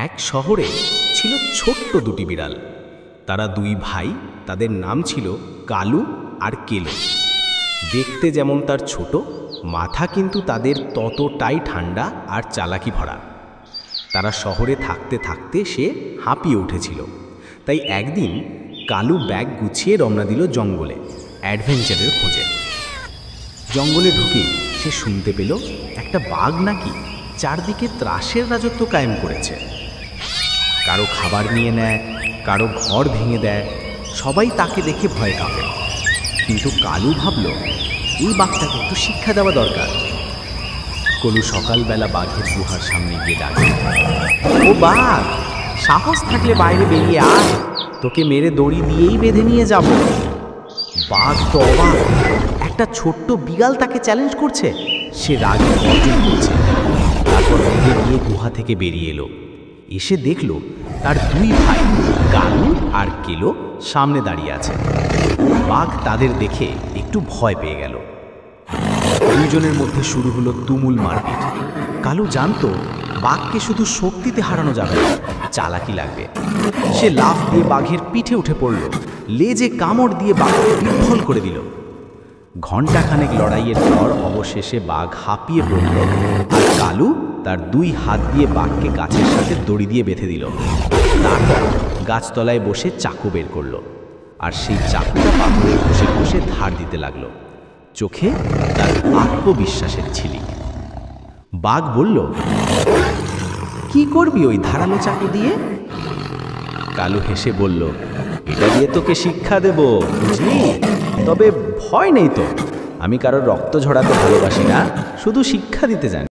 এক শহরে ছিল ছোট্ট দুটি বিড়াল। তারা দুই ভাই, তাদের নাম ছিল কালু আর কেলো। দেখতে যেমন তার ছোট, মাথা কিন্তু তাদের ততটাই ঠান্ডা আর চালাকি ভরা। তারা শহরে থাকতে থাকতে সে হাঁপিয়ে উঠেছিল। তাই একদিন কালু ব্যাগ গুছিয়ে রওনা দিল জঙ্গলে, অ্যাডভেঞ্চারের খোঁজে। জঙ্গলে ঢুকে সে শুনতে পেল একটা বাঘ নাকি চারদিকে ত্রাসের রাজত্ব কায়েম করেছে। কারো খাবার নিয়ে নেয়, কারো ঘর ভেঙে দেয়, সবাই তাকে দেখে ভয় কাঁপে। কিন্তু কালু ভাবল, এই বাঘটাকে একটু শিক্ষা দেওয়া দরকার। কলু সকালবেলা বাঘের গুহার সামনে গিয়ে ডাকে, ও বাঘ, সাহস থাকলে বাইরে বেরিয়ে আয়, তোকে মেরে দড়ি দিয়েই বেঁধে নিয়ে যাব। বাঘ তো অবাক, একটা ছোট্ট বিড়াল তাকে চ্যালেঞ্জ করছে। সে রাগে গর্জন করছে। তারপর বেঁধে গিয়ে গুহা থেকে বেরিয়ে এলো। এসে দেখল তার দুই ভাই কালু আর কেলো সামনে দাঁড়িয়ে আছে। বাঘ তাদের দেখে একটু ভয় পেয়ে গেল। দুজনের মধ্যে শুরু হলো তুমুল মারপিট। কালু জানতো বাঘকে শুধু শক্তিতে হারানো যাবে না, চালাকি লাগবে। সে লাফ দিয়ে বাঘের পিঠে উঠে পড়ল, লেজে কামড় দিয়ে বাঘকে বিফল করে দিল। ঘণ্টাখানেক লড়াইয়ের পর অবশেষে বাঘ হাঁপিয়ে পড়ল, আর কালু তার দুই হাত দিয়ে বাঘকে গাছের সাথে দড়ি দিয়ে বেঁধে দিল। তারপর গাছতলায় বসে চাকু বের করল, আর সেই চাকুটা পাথরে ঘষে ঘষে ধার দিতে লাগলো। চোখে তার আত্মবিশ্বাসের ঝিলিক। বাঘ বলল, কি করবি ওই ধারালো চাকু দিয়ে? কালু হেসে বলল, এটা দিয়ে তোকে শিক্ষা দেব, বুঝলি? তবে ভয় নেই তো, আমি কারোর রক্ত ঝরাতে ভালোবাসি না, শুধু শিক্ষা দিতে জানি।